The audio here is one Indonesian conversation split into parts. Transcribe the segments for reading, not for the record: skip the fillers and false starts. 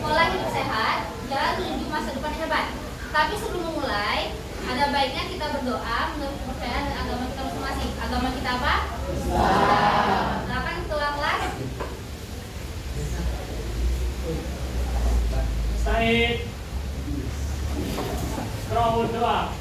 pola hidup sehat, jalan menuju masa depan yang hebat. Tapi sebelum memulai, ada baiknya kita berdoa menurut kepercayaan dan agama kita masing-masing. Agama kita apa? Islam. Silakan ketua kelas. Said. Sekarang berdoa.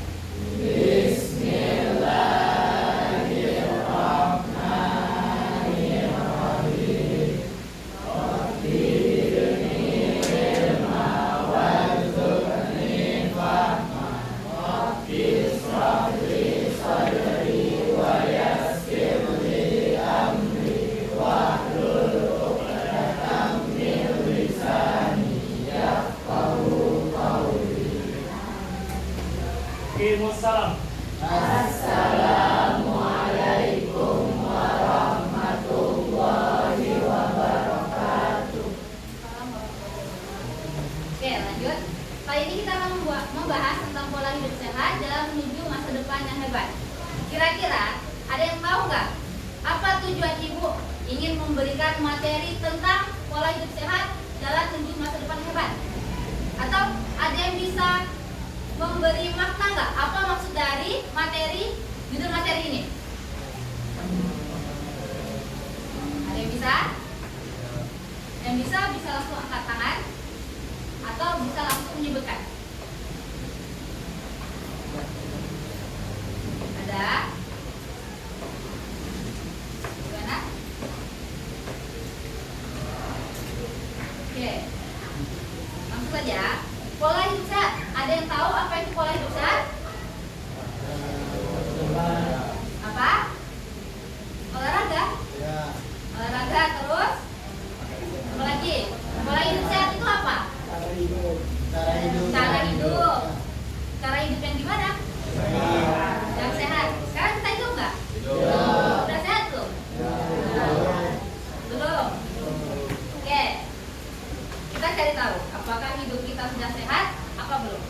Waalaikumsalam. Assalamualaikum warahmatullahi wabarakatuh. Oke, lanjut. Kali ini kita akan membahas tentang pola hidup sehat dalam menuju masa depan yang hebat. Kira-kira ada yang tahu nggak apa tujuan ibu ingin memberikan materi tentang pola hidup sehat dalam menuju masa depan yang hebat? Atau ada yang bisa memberi makna nggak apa maksud dari judul materi ini? Ada yang bisa? Yang bisa langsung angkat tangan atau bisa langsung menyebutkan. Ada? Gimana? Oke, langsung saja. Pola hidup sehat. Ada yang tahu apa itu pola hidup sehat? Apa? Olahraga? Olahraga terus? Apa lagi? Pola hidup sehat itu apa? Cara hidup. Cara hidup yang gimana? Yang sehat. Sekarang kita hidup nggak? Udah sehat belum? Belum. Oke. Kita cari tahu apakah hidup kita sudah sehat apa belum.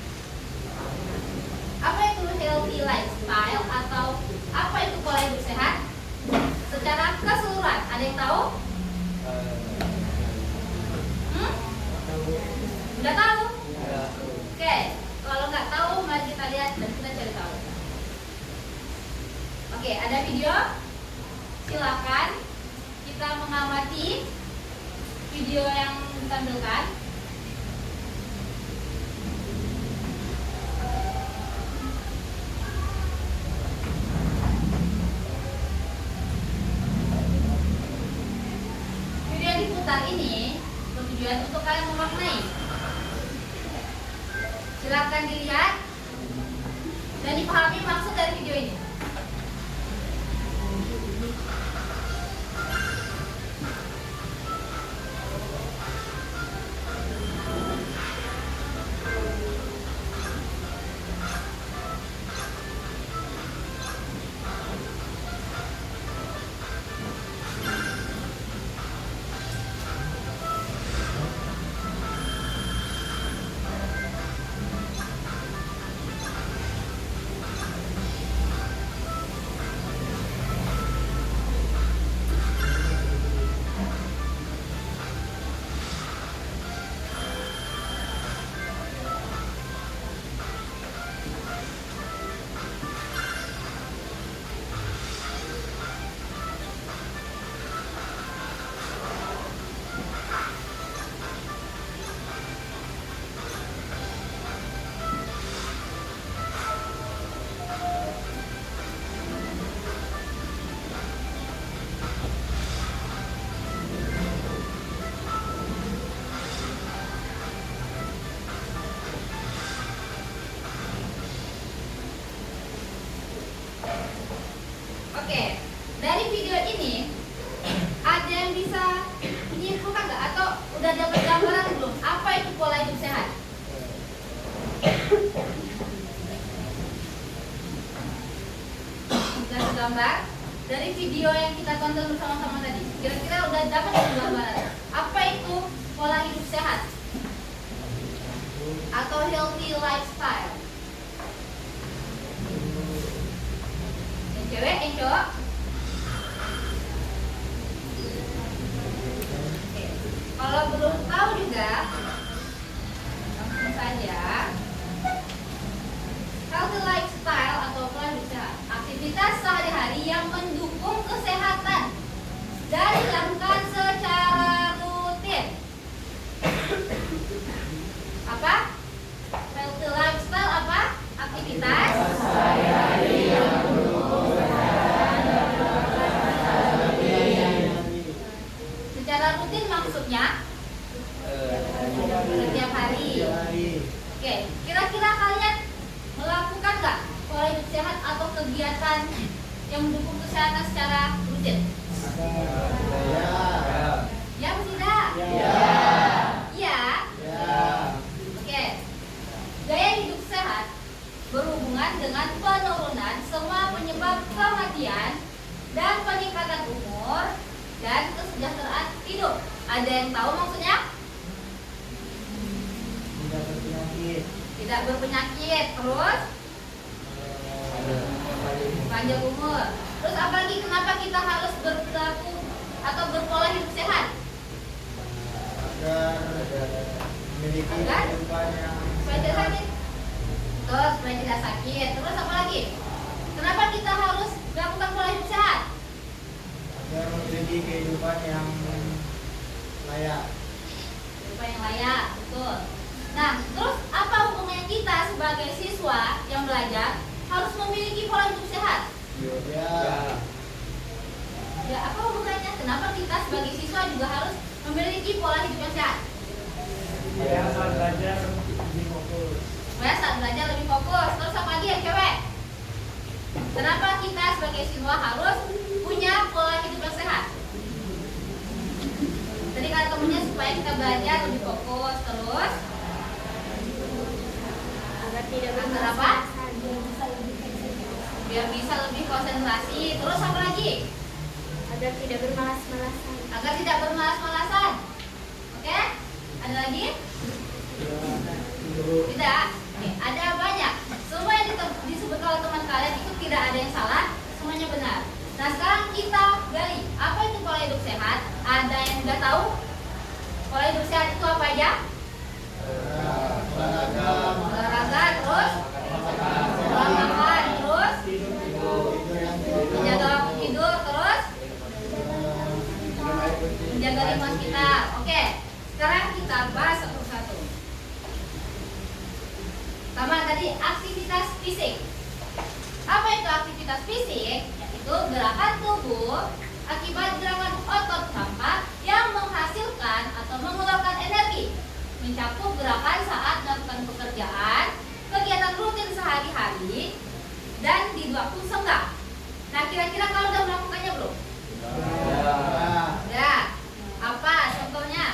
Apa itu healthy lifestyle atau apa itu pola hidup sehat? Secara keseluruhan, ada yang tahu? Udah tahu? Oke, kalau nggak tahu mari kita lihat dan kita cari tahu. Oke, ada video. Silakan kita mengamati video yang ditampilkan. Video yang diputar ini bertujuan untuk kalian memaknai. Silakan dilihat dan dipahami maksud dari video ini. Oke, dari video ini ada yang bisa menyimpulkan nggak atau udah dapat gambaran belum apa itu pola hidup sehat? Sudah tergambar dari video yang kita tonton bersama-sama tadi. Kira-kira udah dapat gambaran apa itu pola hidup sehat atau healthy lifestyle? Cewek, cowok? Oke. Kalau belum tahu juga, saja. Healthy lifestyle atau pola hidup sehat, aktivitas sehari-hari yang mendukung kesehatan dan dilakukan secara rutin. Apa? Healthy lifestyle apa? Aktivitas sehari-hari yang mendukung secara rutin, maksudnya setiap hari. Oke, kira-kira kalian melakukan nggak pola hidup sehat atau kegiatan yang mendukung kesehatan secara rutin? Ya, tidak? Iya. Oke. Gaya hidup sehat berhubungan dengan penurunan semua penyebab kematian dan peningkatan umur dan kesejahteraan hidup. Ada yang tahu maksudnya? Tidak berpenyakit, terus panjang umur. Terus apalagi kenapa kita harus berperilaku atau berpola hidup sehat? Agar memiliki kehidupan yang Supaya tidak sakit. Terus supaya tidak sakit. Terus apa lagi? Kenapa kita harus melakukan pola hidup sehat? agar memiliki kehidupan yang layak. Kehidupan yang layak, betul. Nah, terus apa hubungannya kita sebagai siswa yang belajar harus memiliki pola hidup sehat? Ya, apa hubungannya? Kenapa kita sebagai siswa juga harus memiliki pola hidup yang sehat? Supaya saat belajar lebih fokus. Supaya saat belajar lebih fokus. Terus apa lagi ya cewek? Kenapa kita sebagai siswa harus punya pola hidup yang sehat? Tadi kata temennya supaya kita belajar lebih fokus. Terus agar tidak agar apa? bermalas-malasan, Biar bisa lebih konsentrasi. Terus apa lagi? agar tidak bermalas-malasan, Agar tidak bermalas-malasan. Oke? Ada lagi? Tidak? Oke, ada banyak. Semua yang disebut oleh teman kalian itu tidak ada yang salah, semuanya benar. Nah, sekarang kita gali apa itu pola hidup sehat. Ada yang sudah tahu? Pola hidup sehat itu apa aja? Olahraga, terus pola makan, terus menjaga waktu tidur, terus menjaga lingkungan kita. Oke, sekarang kita bahas satu persatu. Pertama tadi aktivitas fisik. Apa itu aktivitas fisik? Yaitu gerakan tubuh akibat gerakan otot kampak yang menghasilkan atau mengeluarkan energi, mencakup gerakan saat melakukan pekerjaan, kegiatan rutin sehari-hari, dan di waktu senggang. Nah, kira-kira kalau udah melakukannya belum? Ya. Apa contohnya?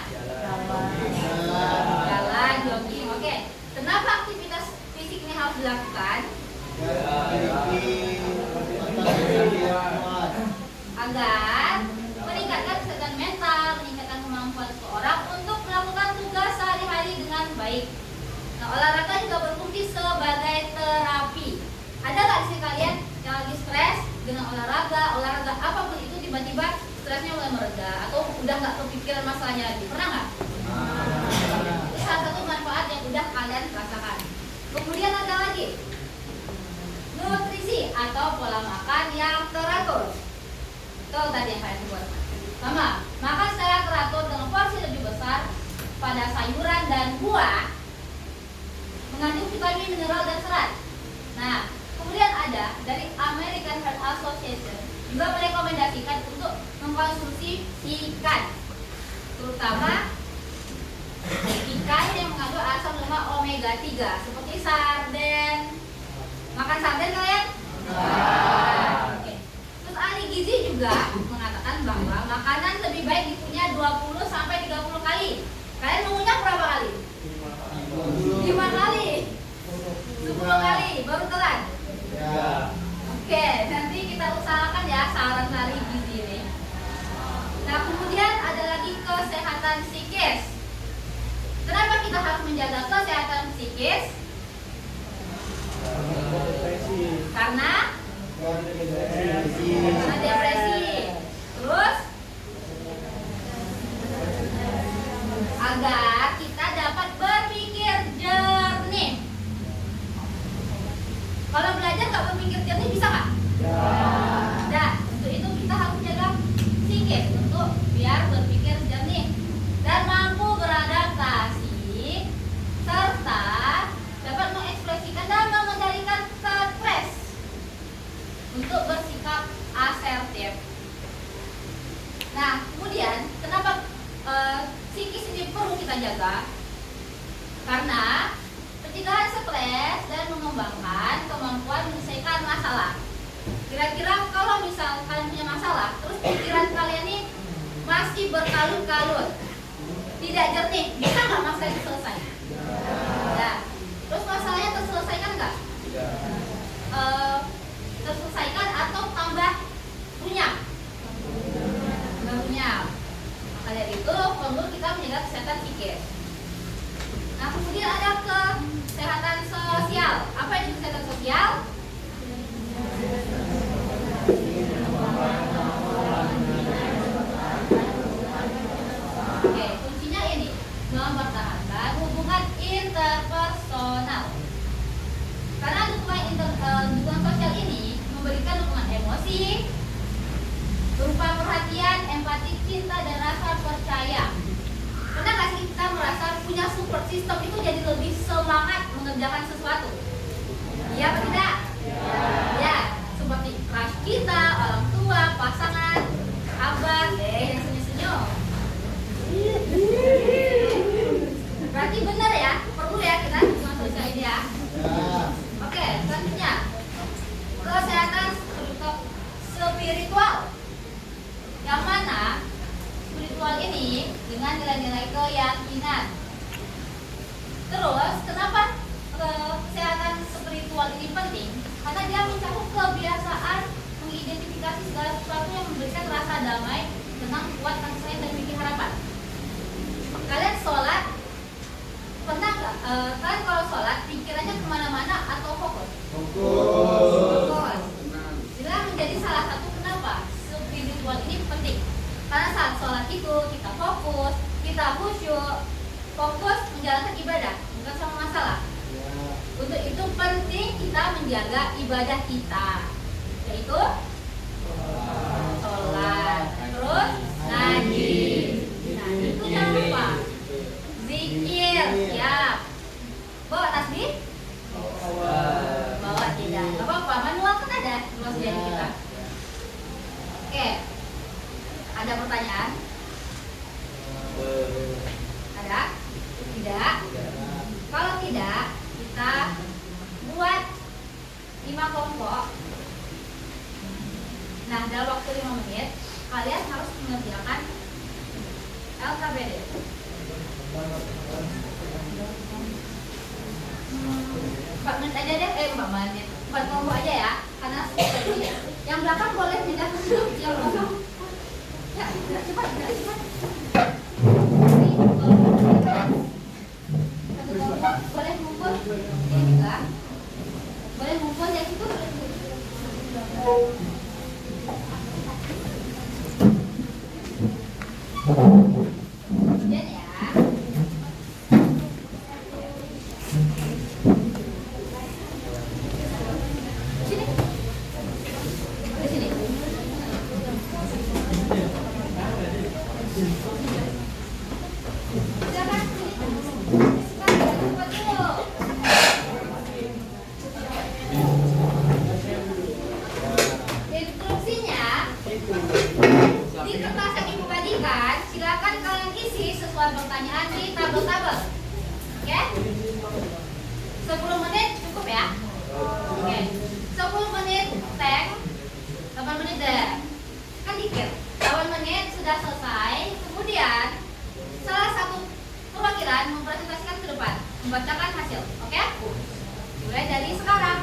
Jalan, jogging. Oke. Kenapa aktivitas fisik ini harus dilakukan? Agar meningkatkan kesehatan mental, meningkatkan kemampuan seseorang untuk melakukan tugas sehari-hari dengan baik. Nah, olahraga juga berfungsi sebagai terapi. Ada nggak di sini kalian yang lagi stres dengan olahraga apapun itu tiba-tiba stresnya mulai mereda atau udah nggak kepikiran masalahnya lagi? Pernah nggak? Itu salah satu manfaat yang udah kalian rasakan. Kemudian ada lagi nutrisi atau pola makan yang teratur. Itu tadi yang kalian buat. Pertama, makan secara teratur dengan porsi lebih besar pada sayuran dan buah, mengandung vitamin, mineral, dan serat. Nah, kemudian ada dari American Heart Association juga merekomendasikan untuk mengkonsumsi ikan, terutama ikan yang mengandung asam lemak omega 3 seperti sarden. Makan sarden kalian? Oke. Terus ahli gizi juga mengatakan bahwa makanan lebih baik dikunyah 20 sampai 30 kali. Kalian mengunyah berapa kali? 5 kali. 10 kali baru telan. Oke, nanti kita usahakan ya saran ahli gizi ini. Nah, kemudian ada lagi kesehatan psikis. Kenapa kita harus menjaga kesehatan psikis? Karena depresi. Terus agar kita dapat berpikir jernih. kita jaga karena pencegahan stres dan mengembangkan kemampuan menyelesaikan masalah. Kira-kira kalau misal kalian punya masalah, terus pikiran kalian ini masih berkalut-kalut, tidak jernih, bisa nggak masalah itu selesai? Ya. Terus masalahnya terselesaikan nggak? Terselesaikan atau tambah runyam? Tambah runyam. Maka dari itu perlu kita menjaga kesehatan psikis. Nah, kemudian ada kesehatan sosial. Apa itu kesehatan sosial? Oke, kuncinya ini, mempertahankan hubungan interpersonal. Karena dukungan sosial ini memberikan dukungan emosi berupa perhatian, empati, cinta, dan rasa percaya. Pernah nggak sih kita merasa punya support system itu jadi lebih semangat mengerjakan sesuatu? Iya atau tidak? Ya, seperti crush kita, orang tua, pasangan, abang, yang senyum-senyum. Berarti benar ya, perlu ya kita dukungan sosial ini ya. Oke, selanjutnya kesehatan spiritual. Yang mana spiritual ini dengan nilai-nilai keyakinan. Terus, kenapa kesehatan spiritual ini penting? Karena dia mencakup kebiasaan mengidentifikasi segala sesuatu yang memberikan rasa damai, tenang, kuat, kasih sayang, dan memiliki harapan. Kalian sholat, pernah nggak? Kalian kalau sholat pikirannya kemana-mana atau fokus? Fokus. Inilah menjadi salah satu kenapa spiritual ini penting. Karena saat sholat itu kita fokus, kita khusyuk, fokus menjalankan ibadah, bukan sama masalah. Untuk itu penting kita menjaga ibadah kita, yaitu sholat, terus ngaji. Nah, itu jangan lupa. Zikir, siap. Bawa tasbih? Bawa tidak. Gak apa-apa, manual kan ada luas jadi kita. Oke. Ada pertanyaan? Ada? Tidak? Kalau tidak, kita buat 5 kelompok. Nah, dalam waktu 5 menit kalian harus mengerjakan LKPD. 4 menit aja deh, 4 menit 4 kelompok aja ya. Karena yang belakang boleh pindah ke sini, yang kosong ya, cepat. Satu kelompok boleh ngumpul ini juga. Boleh ngumpul yang itu. Kemudian ya. Sini. Di sini. Silakan sini. Cepat dulu. Instruksinya di kertas yang ibu bagikan, silakan kalian isi sesuai pertanyaan di tabel-tabel. Oke? 10 menit cukup ya? Oke. 10 menit tank, 8 menit deh. Kan dikit. 8 menit sudah selesai. Kemudian salah satu perwakilan mempresentasikan ke depan, membacakan hasil. Oke? Mulai dari sekarang.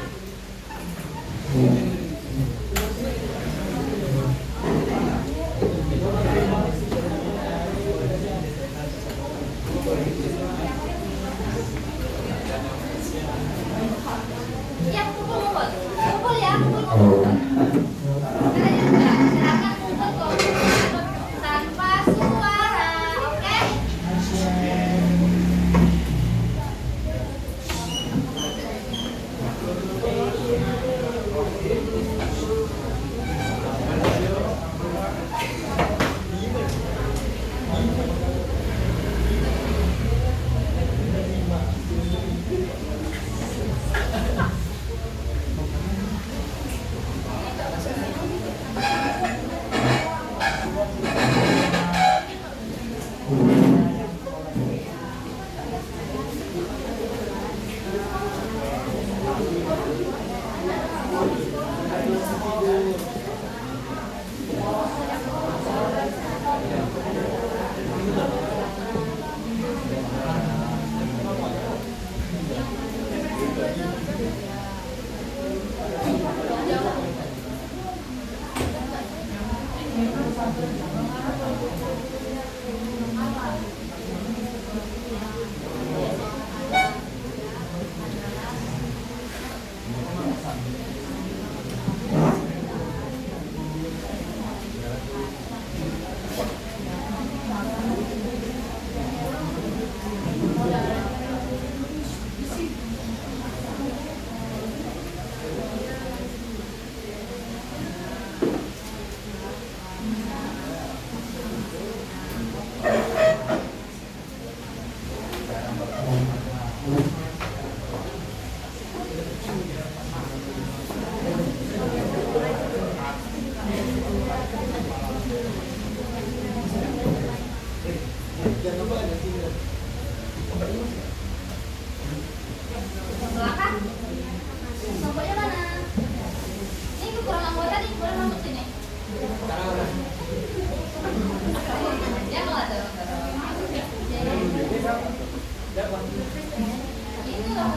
Ya, kumpul ya, kumpul. Kalian juga silakan kumpul tanpa suara, oke? Silakan. Kelompoknya mana? Ini kurang anggota nih, kurang masuk sini. Ya nggak ada. Itu loh.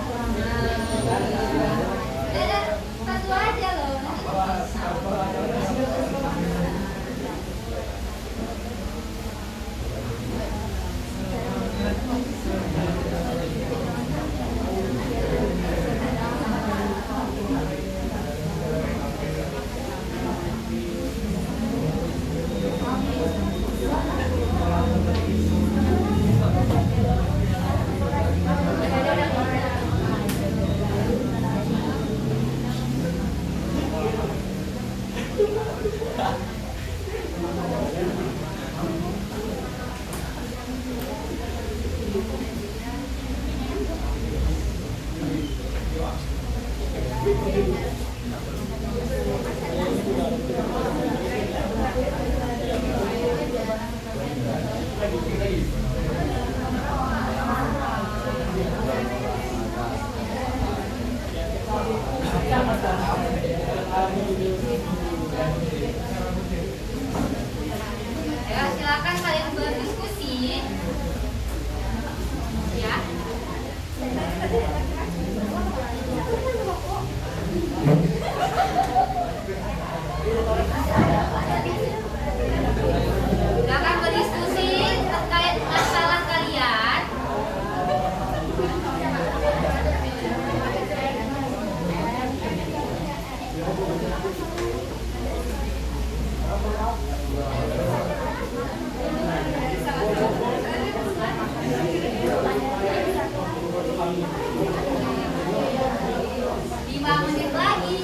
Ada satu aja loh. Ya, silakan kalian berdiskusi. Ya. Silakan berdiskusi terkait masalah kalian. Lima menit lagi.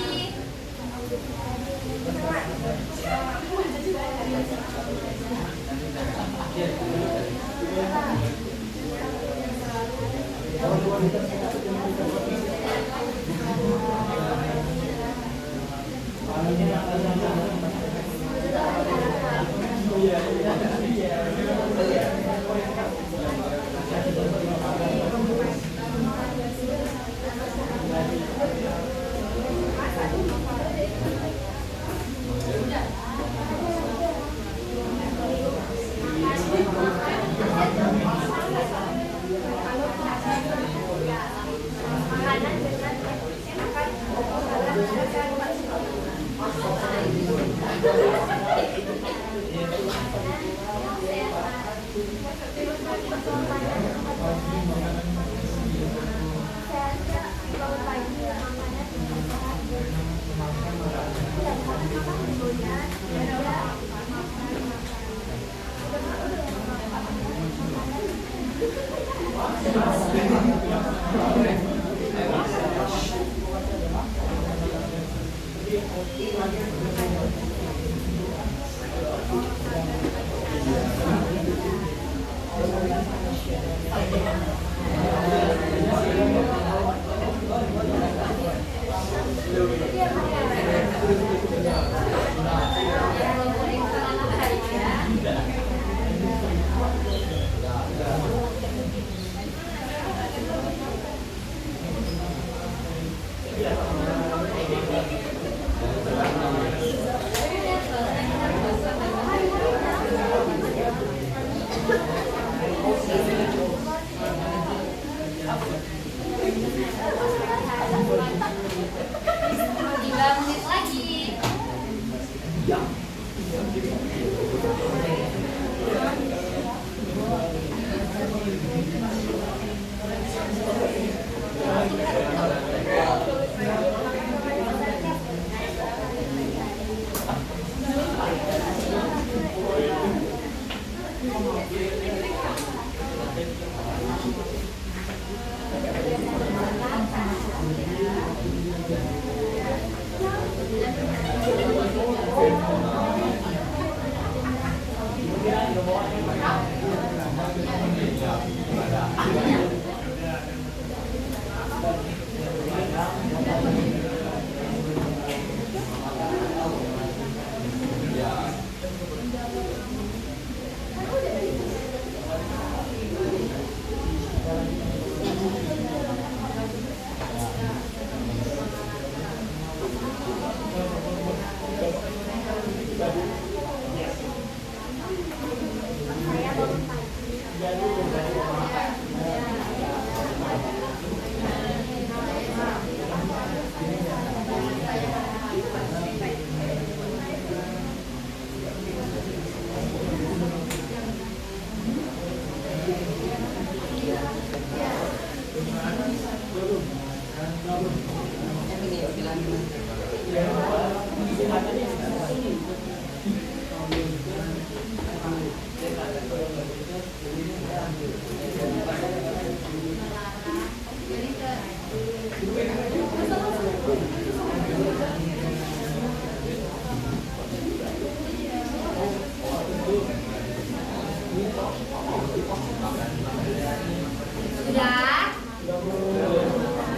Sudah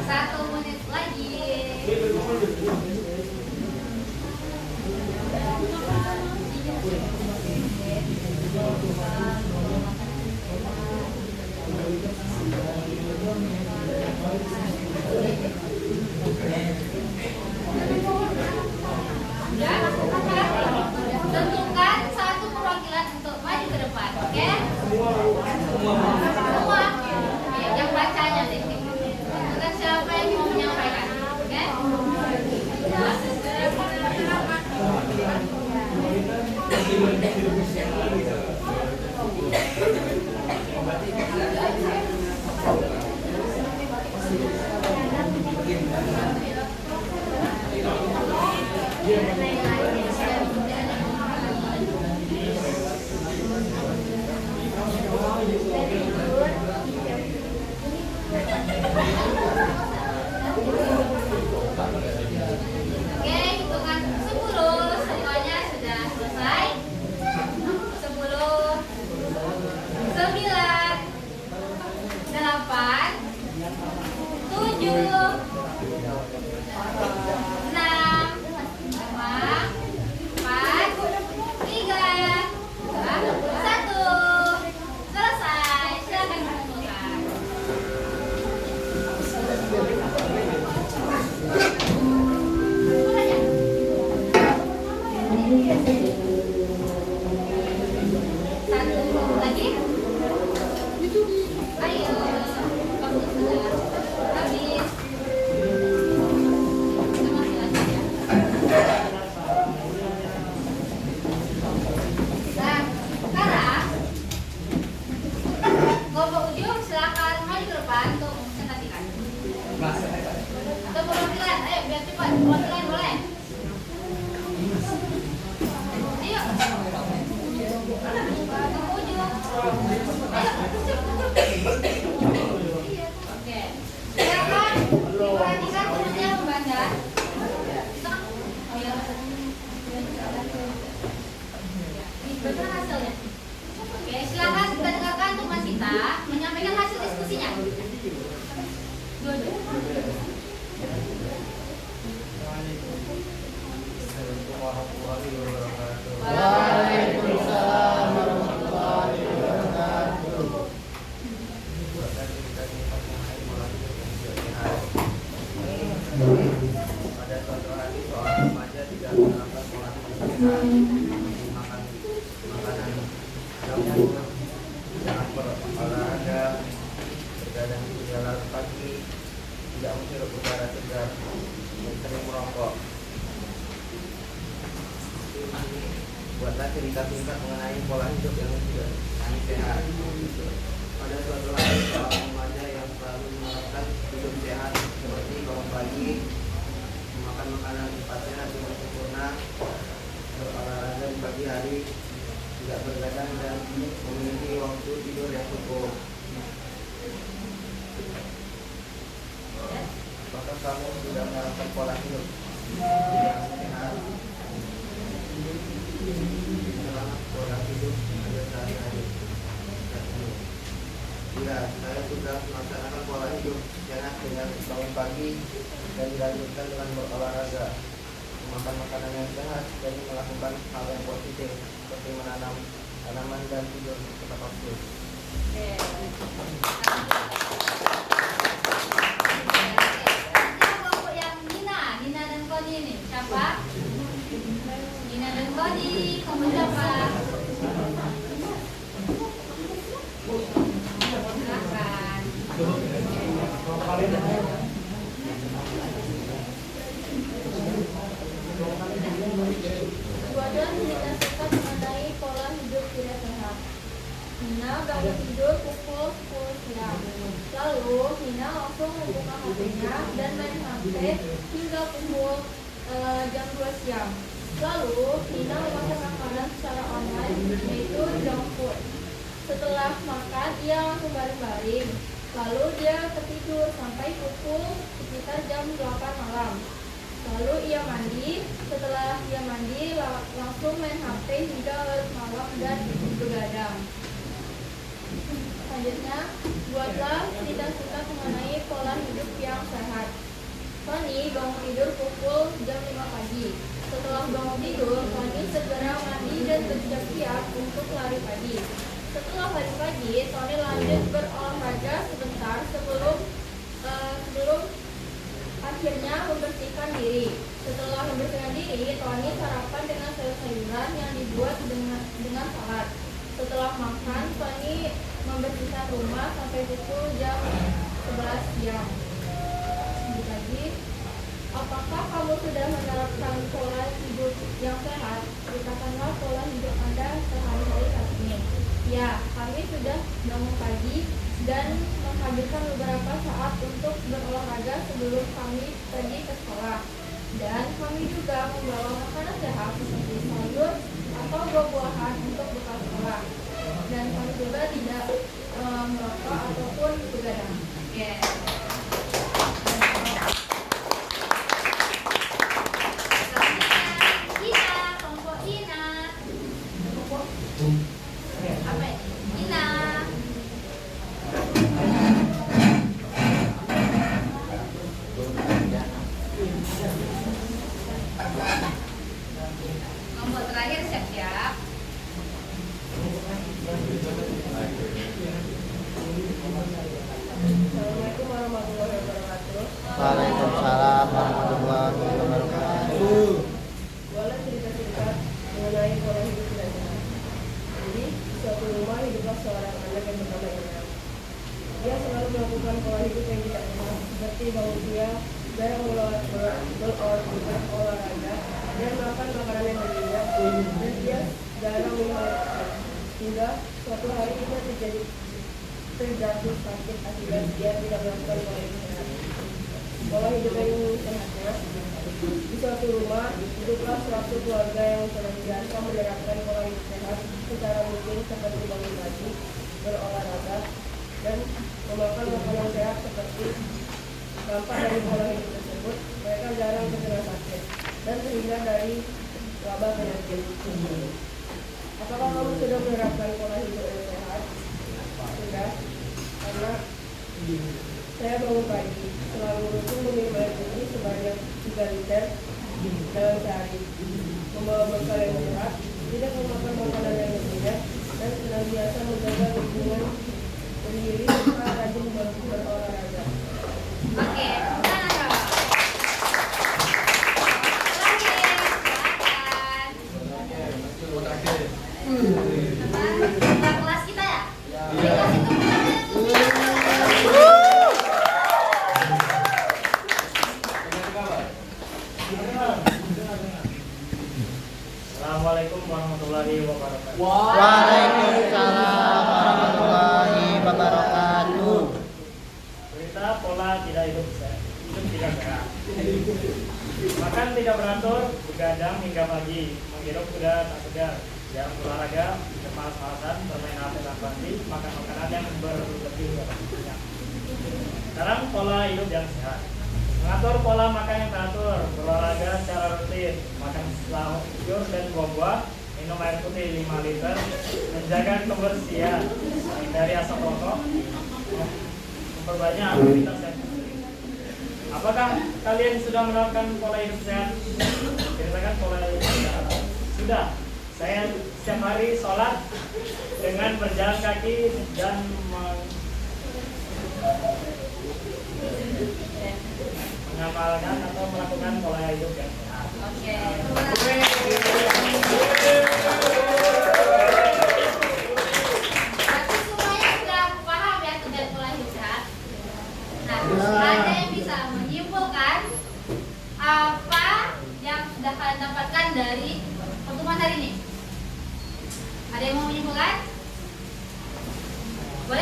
1 menit lagi. Ya, tentukan satu perwakilan untuk maju ke depan, oke? Semua. Yang bacanya sih. Tentukan siapa yang mau menyampaikan, oke? Oke, hitungan 10, semuanya sudah selesai. 10, 9, 8, 7, 6, 5, 4, 3, 2, 1. Selesai. Silakan menentukan. Satu lagi. Ayo, waktu sudah habis. Kita masih lanjut ya. Nah, sekarang kelompok ujung silakan maju ke depan untuk mempresentasikan. Atau perwakilan, ayo biar cepat. Perwakilan boleh. Ayo. Kelompok ujung. Ayo. Oke. Silakan diperhatikan temannya membaca. Betul hasilnya. Oke, silakan kita dengarkan teman kita menyampaikan hasil diskusinya. Dua-dua. Waalaikumsalam warahmatullahi wabarakatuh. Pada suatu hari seorang remaja tidak menerapkan pola hidup sehat, makan makanan teratur, jangan berolahraga, bergadang di jalan pagi, tidak menghirup udara segar, dan sering merokok. Buatlah cerita singkat mengenai pola hidup yang tidak sehat. Pada suatu hari seorang remaja yang selalu menerapkan hidup sehat seperti bangun pagi, makan makanan cepat sehat dengan sempurna, berolahraga di pagi hari, tidak bergadang dan memiliki waktu tidur yang cukup. Apakah kamu sudah menerapkan pola hidup yang sehat? Dalam pola hidup pada sehari-hari. Ya, saya sudah melaksanakan pola hidup sehat dengan bangun pagi dan dilanjutkan dengan berolahraga, makan makanan yang sehat, dan melakukan hal yang positif seperti menanam tanaman dan tidur tepat waktu. Kelompok yang Nina dan Koni ini siapa? Nina dan Koni, kamu siapa? Silakan. Buatlah cerita singkat mengenai pola hidup tidak sehat. Nina bangun tidur tidur pukul 10 siang. Lalu Nina langsung membuka HP-nya dan main HP hingga pukul jam 2 siang. Lalu Nina memakan makanan secara online, yaitu junk food. Setelah makan, ia langsung baring-baring. Lalu dia tertidur sampai pukul sekitar jam 8 malam. Lalu ia mandi. Setelah ia mandi, langsung main HP hingga larut malam dan begadang. Selanjutnya, buatlah cerita singkat mengenai pola hidup yang sehat. Tony bangun tidur pukul jam 5 pagi. Setelah bangun tidur, Tony segera mandi dan bersiap-siap untuk lari pagi. Setelah lari pagi, Tony lanjut berolahraga sebentar sebelum akhirnya membersihkan diri. Setelah membersihkan diri, Tony sarapan dengan sayur-sayuran yang dibuat dengan salad. Setelah makan, Tony membersihkan rumah sampai pukul jam 11 siang. Lanjut lagi. Apakah kamu sudah menerapkan pola hidup yang sehat? Ceritakanlah pola hidup Anda sehari-hari saat ini. Ya, kami sudah bangun pagi dan menghabiskan beberapa saat untuk berolahraga sebelum kami pergi ke sekolah. Dan kami juga membawa makanan sehat seperti sayur atau buah-buahan untuk bekal sekolah. Dan kami juga tidak merokok ataupun begadang. Yes. Kelompok terakhir siap-siap. Assalamualaikum warahmatullahi wabarakatuh. Waalaikumsalam warahmatullahi wabarakatuh. Boleh cerita singkat mengenai pola hidup tidak sehat. Jadi, di suatu rumah hiduplah seorang anak yang bernama Imran. Dia selalu melakukan pola hidup yang tidak sehat, seperti bangun siang, jarang berolahraga, dan makan makanan yang berminyak, dan dia jarang minum air putih. Hingga suatu hari dia terjatuh sakit akibat dia tidak melakukan pola hidup sehat. Pola hidup yang sehatnya, di suatu rumah hiduplah suatu keluarga yang senantiasa menerapkan pola hidup sehat secara rutin seperti bangun pagi, berolahraga, dan memakan makanan sehat. Seperti dampak dari pola hidup tersebut, mereka jarang terkena sakit dan terhindar dari wabah penyakit. Apakah kamu sudah menerapkan pola hidup yang sehat? Sudah, karena saya bangun pagi, selalu rutin meminum air putih sebanyak 3 liter dalam sehari, membawa bekal yang sehat, tidak memakan makanan yang berminyak, dan senantiasa menjaga lingkungan sendiri serta rajin berolahraga. Oke, mana kau? Terakhir, silakan. Kita kelas kita ya? Di kelas itu Assalamualaikum warahmatullahi wabarakatuh. Waalaikumsalam warahmatullahi wabarakatuh. Berita pola tidak hidup tidak sehat. Makan tidak beratur, begadang hingga pagi, menghirup udara tak segar, jarang olahraga, bermalas-malasan, bermain HP tanpa henti, makan makanan yang berlebih. Sekarang pola hidup yang sehat. Mengatur pola makan yang teratur, berolahraga secara rutin, makan sayur dan buah-buah, minum air putih 5 liter, menjaga kebersihan, hindari asap rokok, memperbanyak aktivitas yang penting. Apakah kalian sudah menerapkan pola hidup sehat? Ceritakan pola hidup sehat. Sudah. Saya setiap hari sholat dengan berjalan kaki dan mengamalkan atau melakukan pola hidup yang sehat. Oke. Berarti semuanya sudah paham ya tentang pola hidup sehat. Nah, ada yang bisa menyimpulkan apa yang sudah kalian dapatkan dari pertemuan hari ini? Ada yang mau menyimpulkan? Boleh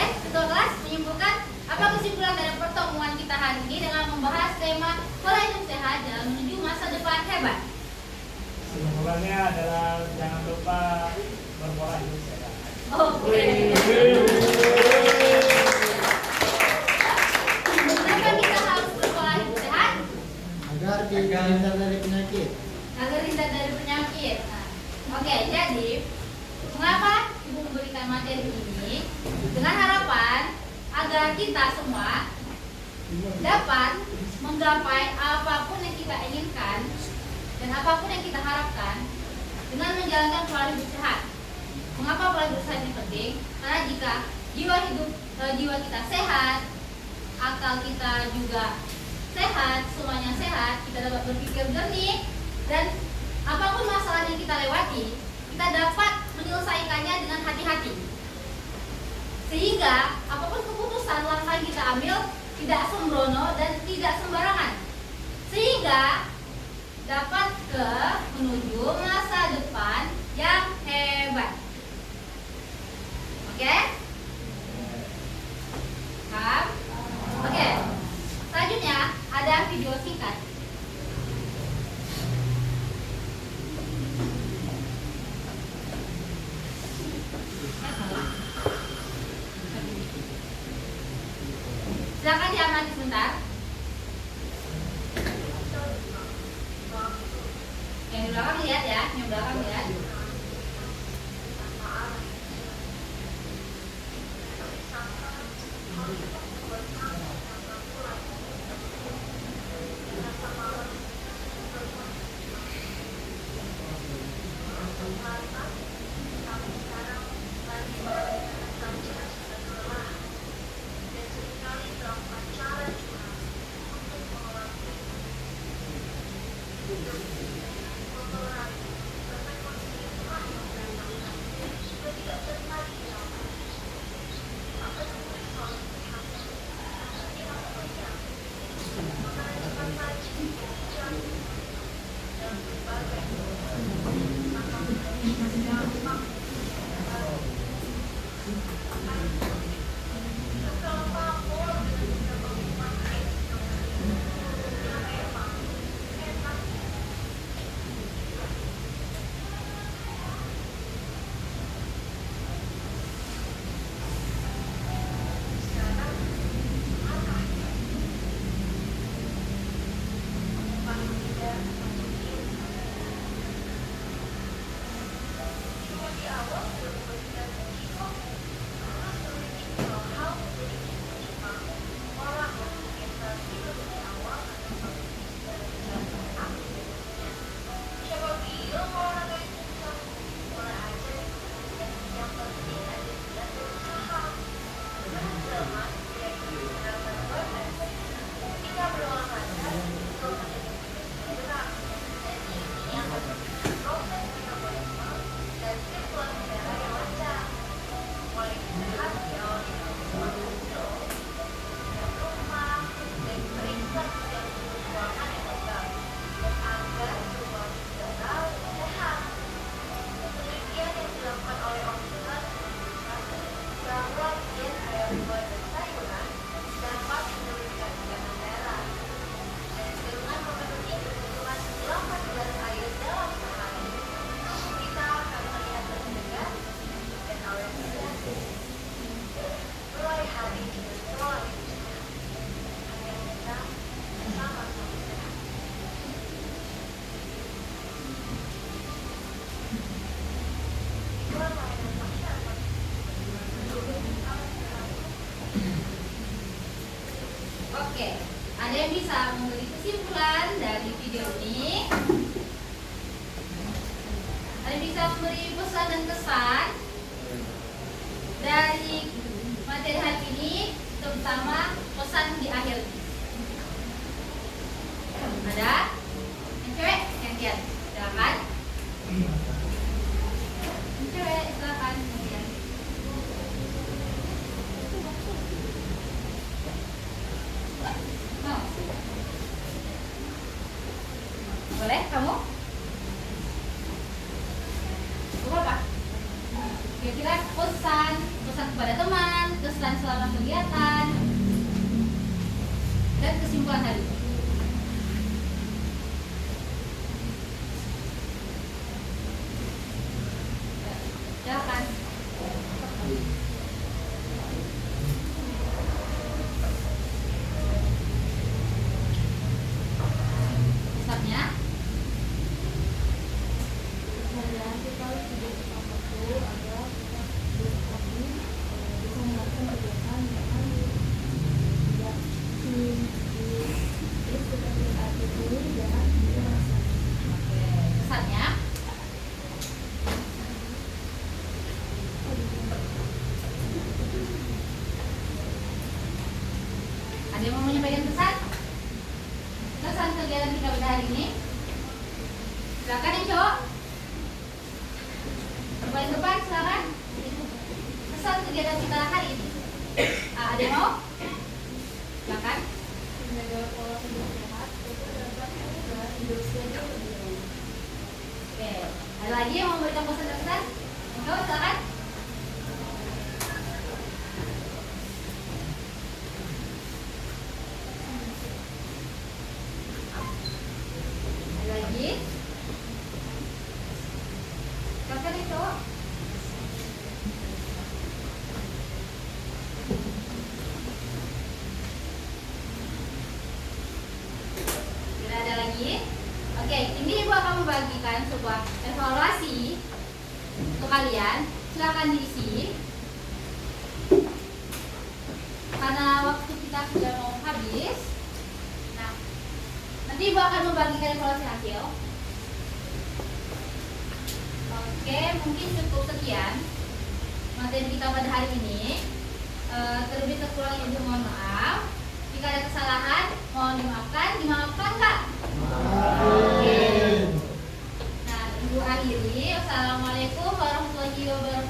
Apa kesimpulan dari pertemuan kita hari ini dengan membahas tema pola hidup sehat dalam menuju masa depan hebat? Kesimpulannya adalah jangan lupa berpola hidup sehat. Oke. Kenapa kita harus berpola hidup sehat? Agar terhindar dari penyakit. Agar terhindar dari penyakit. Nah, oke, jadi mengapa Ibu memberikan materi ini? Dengan harapan agar kita semua dapat menggapai apapun yang kita inginkan dan apapun yang kita harapkan dengan menjalankan pola hidup sehat. Mengapa pola hidup sehat ini penting? Karena jika jiwa kita sehat, akal kita juga sehat, semuanya sehat, kita dapat berpikir jernih, dan apapun masalah yang kita lewati, kita dapat menyelesaikannya dengan hati-hati. Sehingga apapun keputusan langkah yang kita ambil tidak sembrono dan tidak sembarangan. Sehingga dapat menuju masa depan yang hebat. Oke? Paham? Oke. Selanjutnya ada video singkat. Silakan diamati sebentar. Yang di belakang lihat ya, yang belakang lihat. Oke, ada yang bisa memberi kesimpulan dari video ini? Ada yang bisa memberi pesan dan kesan dari materi hari ini, terutama pesan di akhir? Ada? Yang cewek, yang lihat, silakan. Yang cewek, silakan. Boleh kamu? Apa? Kira-kira pesan kepada teman, kesan selama kegiatan, kesimpulan hari ini. Silakan. Pesannya. Dan kita tidak waktu agar kami bisa melakukan kegiatan yang tidak seperti arti ini dan dirasa. Oke, pesannya. Ada yang mau menyampaikan pesan? Pesan kegiatan kita pada hari ini. Silakan yang cowok. Paling depan silakan. Pesan kegiatan kita hari ini. Ada yang mau? Silakan. Menjaga pola hidup sehat itu dapat mengubah hidup sehat lebih baik. Oke, ada lagi yang mau memberikan pesan-pesan? Yang cowok silakan. Ada lagi? Silakan yang cowok. Tidak ada lagi. Oke, ini Ibu akan membagikan sebuah evaluasi untuk kalian. Silakan diisi. Karena waktu kita sudah mau habis. Nah, nanti Ibu akan membagikan evaluasi hasil. Oke, mungkin cukup sekian materi kita pada hari ini. Terlebih terkurang Ibu mohon maaf. Jika ada kesalahan, mohon dimaafkan. Dimaafkan nggak? Amin. Nah, Ibu akhiri. Wassalamualaikum warahmatullahi wabarakatuh.